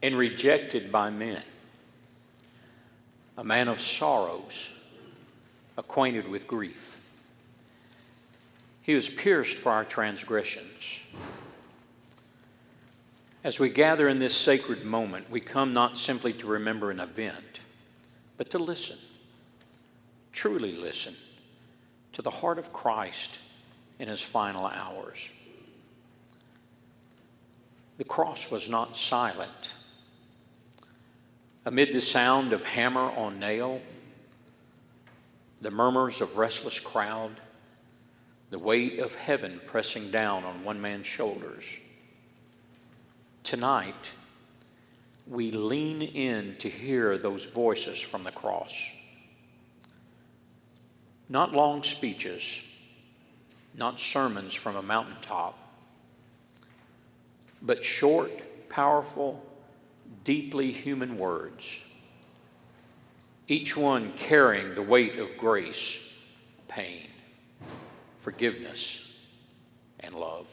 and rejected by men, a man of sorrows, acquainted with grief. He was pierced for our transgressions. As we gather in this sacred moment, we come not simply to remember an event, but to listen, truly listen, to the heart of Christ in his final hours. The cross was not silent. Amid the sound of hammer on nail, the murmurs of restless crowd, the weight of heaven pressing down on one man's shoulders, tonight we lean in to hear those voices from the cross. Not long speeches, not sermons from a mountaintop, but short, powerful, deeply human words, each one carrying the weight of grace, pain, forgiveness, and love.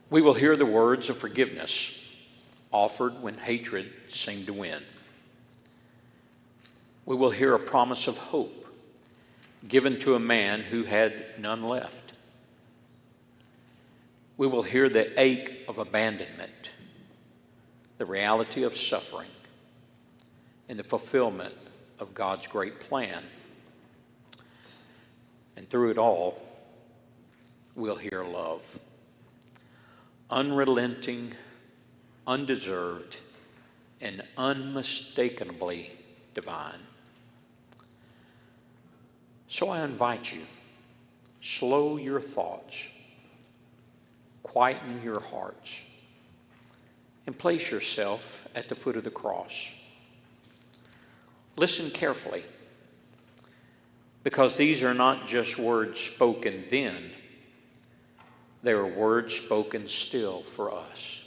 We will hear the words of forgiveness offered when hatred seemed to win. We will hear a promise of hope given to a man who had none left. We will hear the ache of abandonment, the reality of suffering, and the fulfillment of God's great plan. And through it all, we'll hear love. Unrelenting, undeserved, and unmistakably divine. So I invite you, slow your thoughts, quieten your hearts, and place yourself at the foot of the cross. Listen carefully, because these are not just words spoken then, they are words spoken still for us.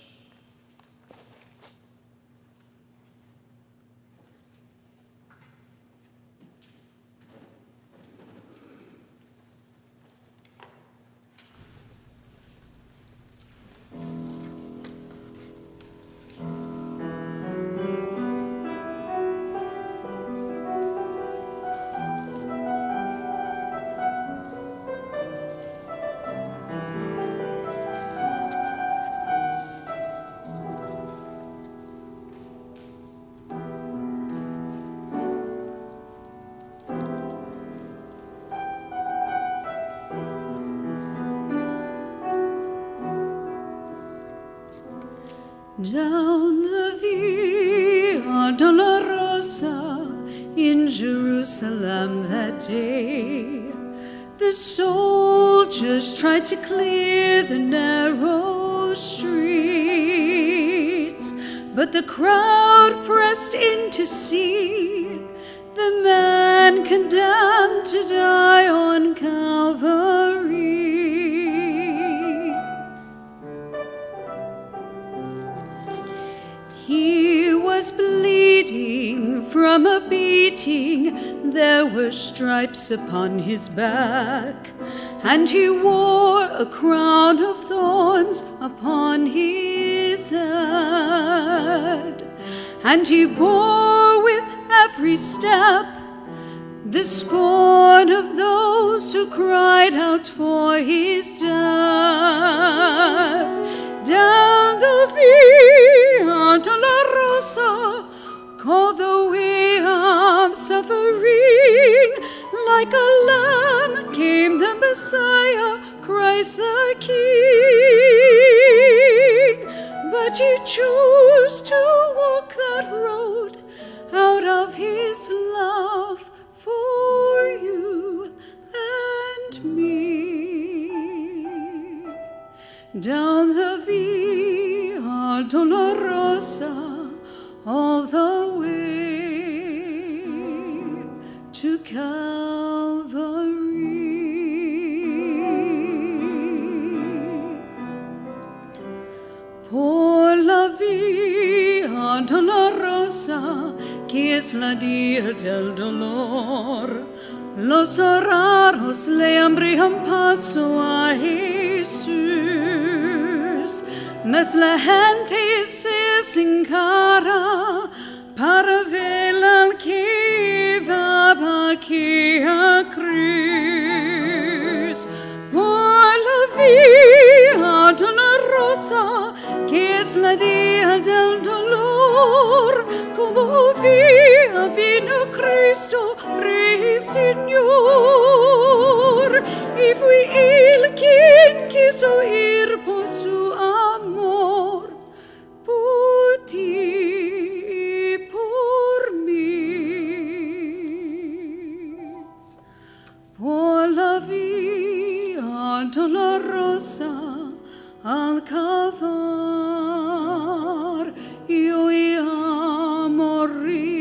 Down the Via Dolorosa in Jerusalem that day, the soldiers tried to clear the narrow streets, but the crowd pressed in to see the man condemned to die on Calvary. He was bleeding from a beating, there were stripes upon his back, and he wore a crown of thorns upon his head, and he bore with every step the scorn of those who cried out for his death. Down the Via Dolorosa, called the way of suffering, like a lamb came the Messiah, Christ the King. But he chose to walk that road out of his love for you and me. Down the Via Dolorosa, all the way to Calvary. Por la Via Dolorosa, que es la día del dolor, los raros le abrían paso a Jesús. mas la gente se sin cara para ver al que va aquí a cruz. Por la vía dolorosa, que es la día del dolor, como vía vino Cristo, Rey Señor, y fue Él quien quiso ir por su amor, por ti y por mí. Por la vía dolorosa al cavar yo a morir.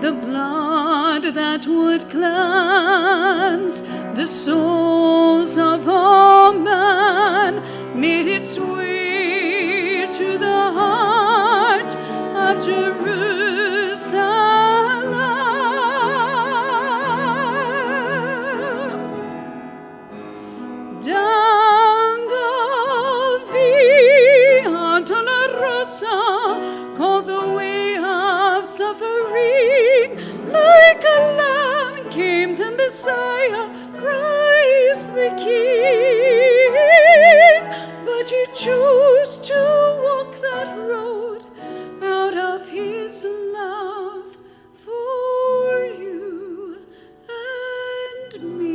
The blood that would cleanse the souls of all men made its way to the heart of Jerusalem. Down the Via Dolorosa, called the way of suffering, like a lamb came the Messiah, Christ the King. But he chose to walk that road out of his love for you and me.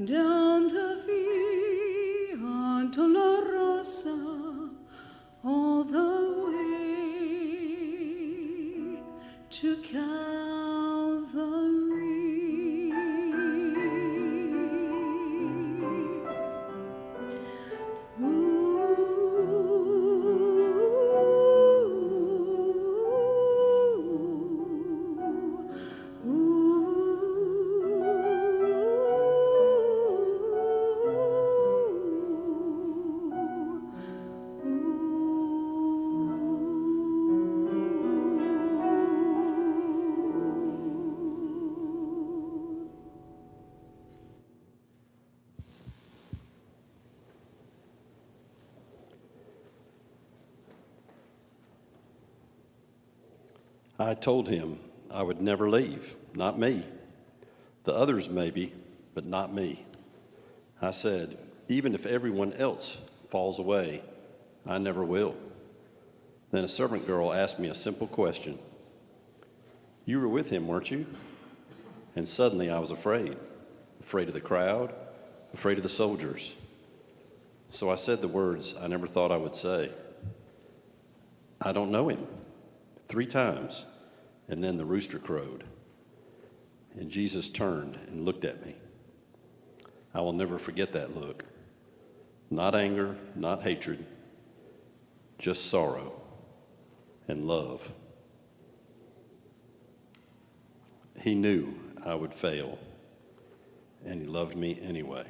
Down the Via Dolorosa, all the way to Calvary. I told him I would never leave, not me. The others maybe, but not me. I said, even if everyone else falls away, I never will. Then a servant girl asked me a simple question. You were with him, weren't you? And suddenly I was afraid of the crowd, afraid of the soldiers. So I said the words I never thought I would say. I don't know him. 3 times, and then the rooster crowed. And Jesus turned and looked at me. I will never forget that look. Not anger, not hatred, just sorrow and love. He knew I would fail, and he loved me anyway.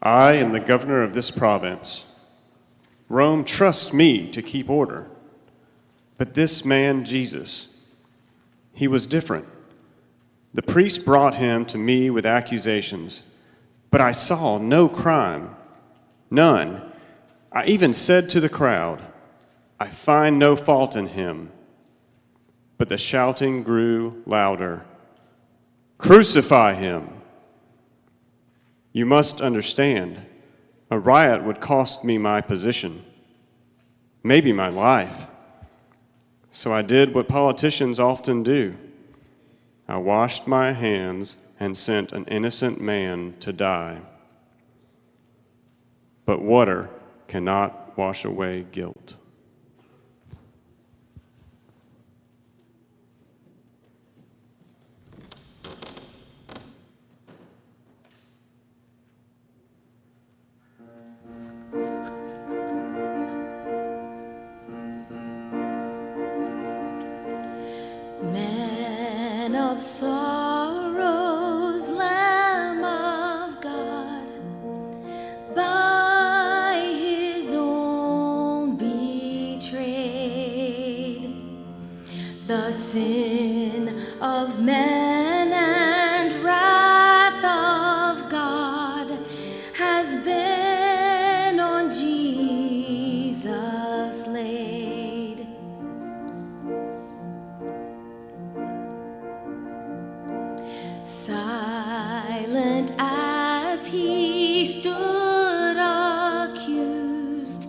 I am the governor of this province. Rome trusts me to keep order. But this man, Jesus, he was different. The priest brought him to me with accusations, but I saw no crime, none. I even said to the crowd, I find no fault in him. But the shouting grew louder. Crucify him! You must understand, a riot would cost me my position, maybe my life. So I did what politicians often do. I washed my hands and sent an innocent man to die. But water cannot wash away guilt. Man of sorrows, Lamb of God, by his own betrayed, the sin of man and wrath of God has been on Jesus laid. Silent as he stood accused,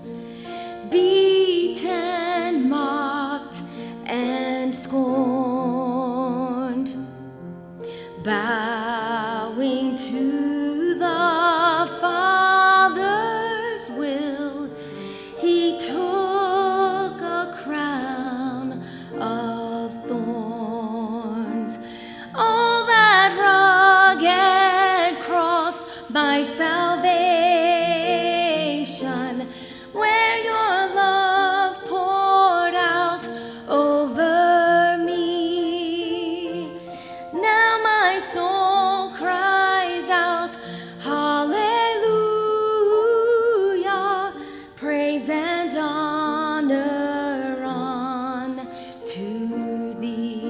beaten, mocked, and scorned, bowing to the Father's will, he took a crown of thorns. All that rugged cross, my salvation, where your love poured out over me. Now my soul cries out, hallelujah, praise and honor unto thee.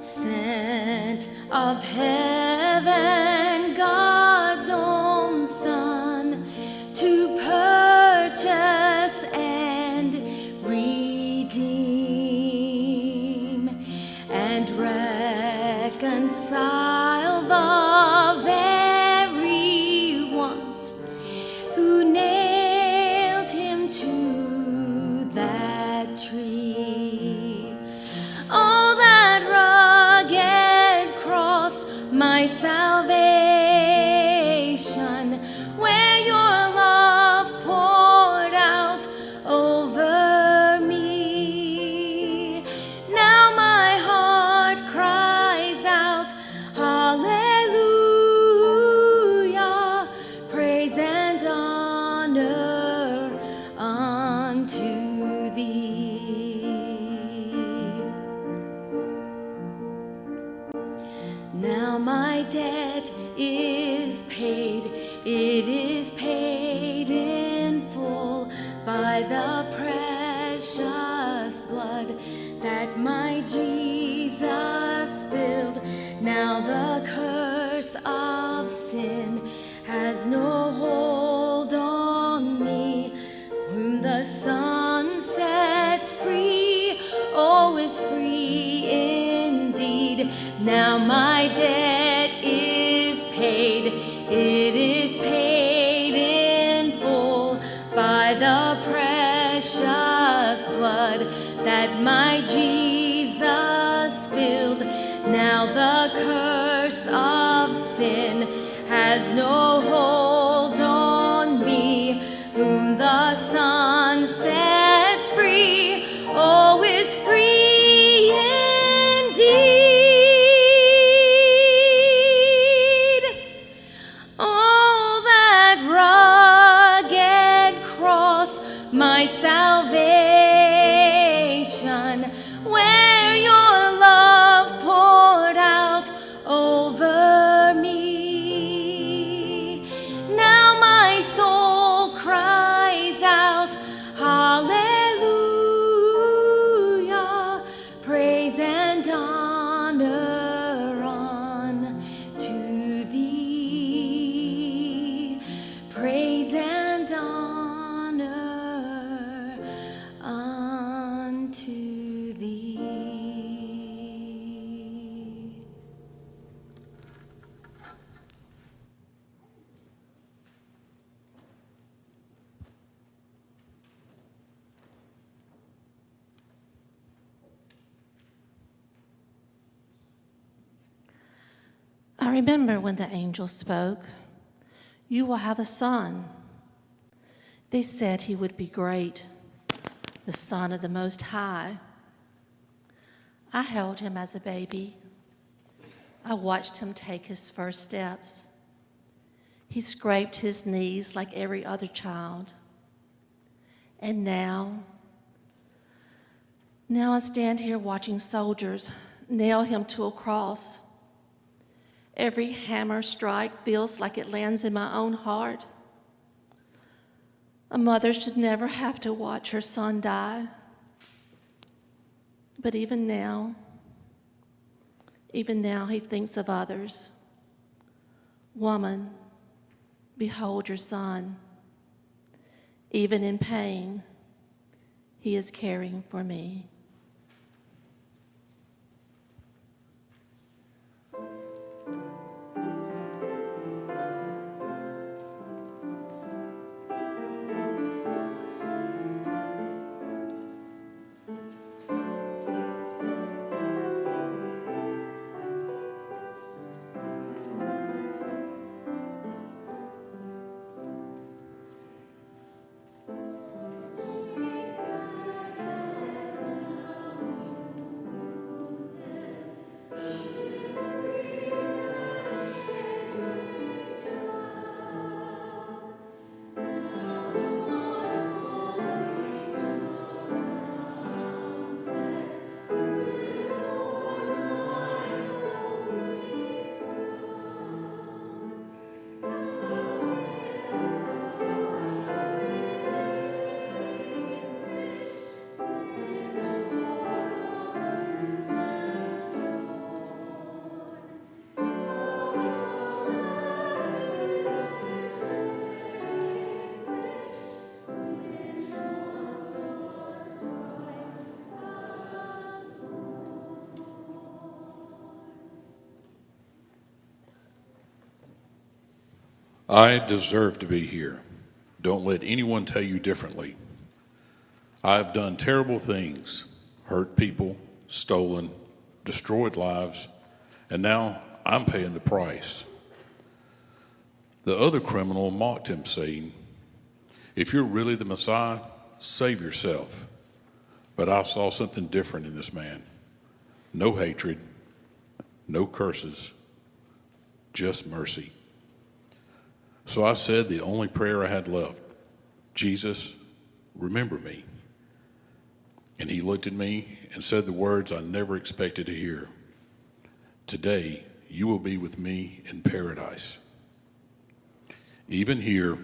Sent of heaven, God's own Son, to purchase and redeem and reconcile the very ones who nailed him to that tree. All that rugged cross, my salvation, where your love poured out over me. Now my heart cries out, hallelujah, praise and honor unto thee. Now my debt is paid, it is paid in full by the precious blood that my Jesus spilled. Now the curse of sin has no hold on me. Whom the Son sets free, oh, is free indeed. Now my debt is paid, it is paid in full by the precious blood that my Jesus spilled. Now the curse of sin has no hold on me. Whom the Son sets free, oh, is free indeed. Oh, that rugged cross, my salvation, where your love poured out over me. Now my soul cries out, hallelujah, I remember when the angel spoke, "You will have a son." They said he would be great, the Son of the Most High. I held him as a baby. I watched him take his first steps. He scraped his knees like every other child. And now I stand here watching soldiers nail him to a cross. Every hammer strike feels like it lands in my own heart. A mother should never have to watch her son die. But even now he thinks of others. Woman, behold your son. Even in pain, he is caring for me. I deserve to be here. Don't let anyone tell you differently. I've done terrible things, hurt people, stolen, destroyed lives, and now I'm paying the price. The other criminal mocked him, saying, "If you're really the Messiah, save yourself." But I saw something different in this man. No hatred, no curses, just mercy. So I said the only prayer I had left, "Jesus, remember me." And he looked at me and said the words I never expected to hear. "Today, you will be with me in paradise." Even here,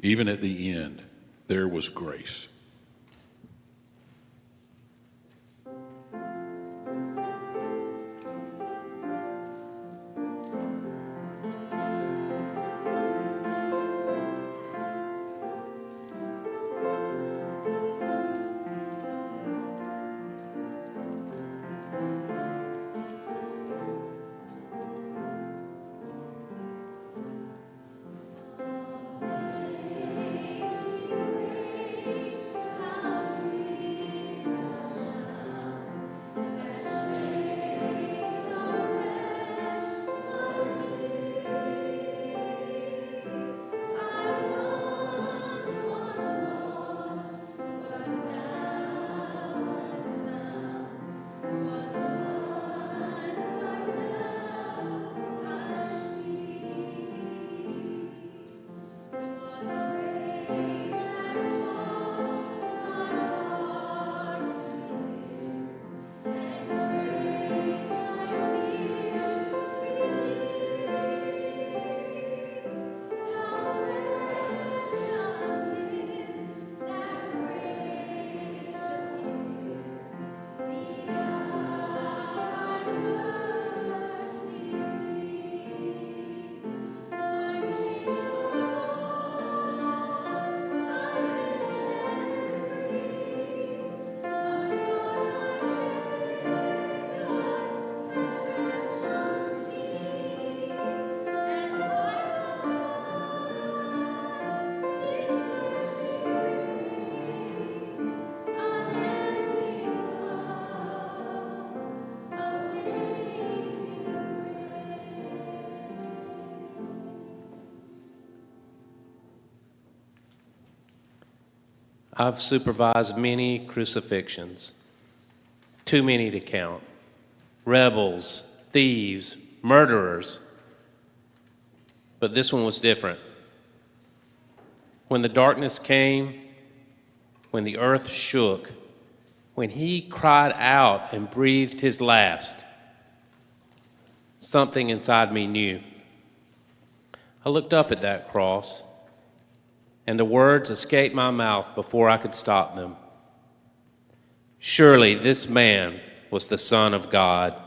even at the end, there was grace. I've supervised many crucifixions, too many to count. Rebels, thieves, murderers. But this one was different. When the darkness came, when the earth shook, when he cried out and breathed his last, something inside me knew. I looked up at that cross, and the words escaped my mouth before I could stop them. Surely this man was the Son of God.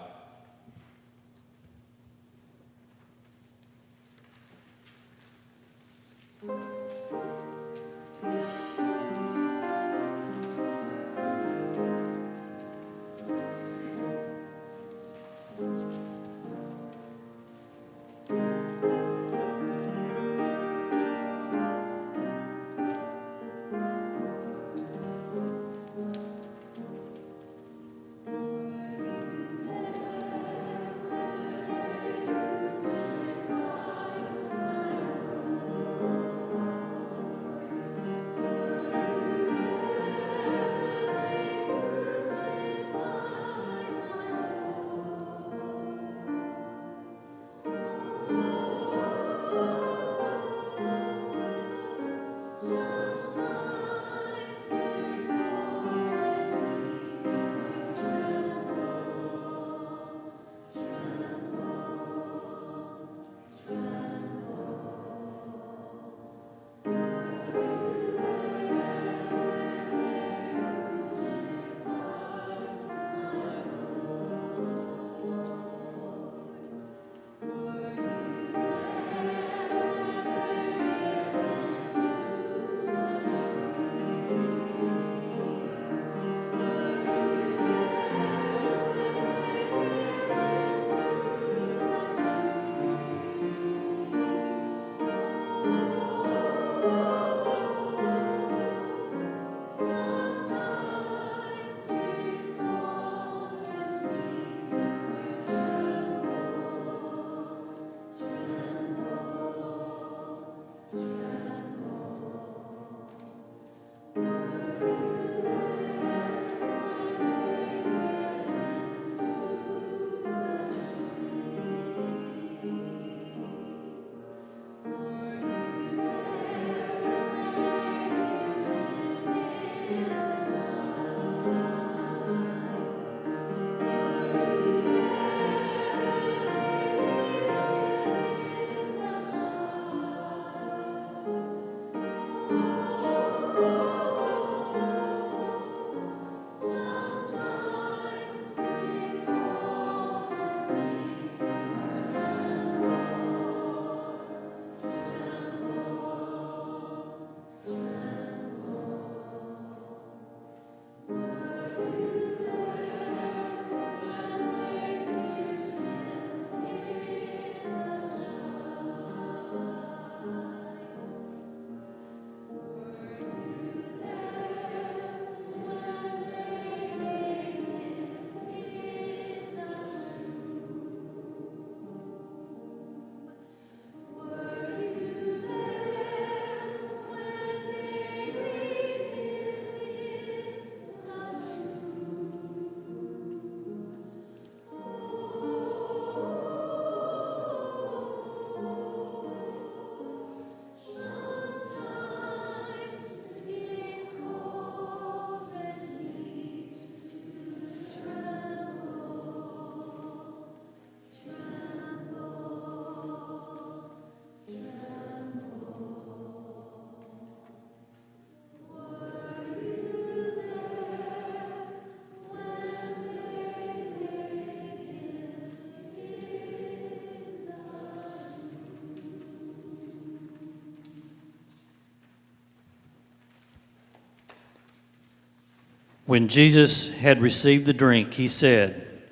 When Jesus had received the drink, he said,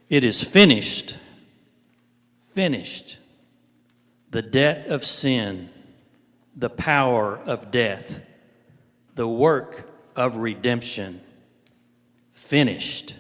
"It is finished, finished. The debt of sin, the power of death, the work of redemption, finished."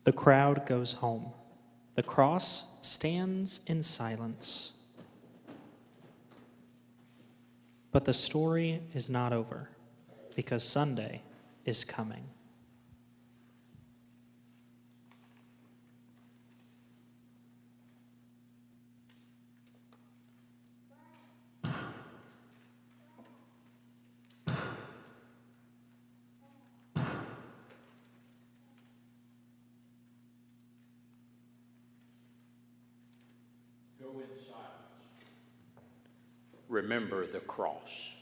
The crowd goes home. The cross stands in silence. But the story is not over, because Sunday is coming. Remember the cross.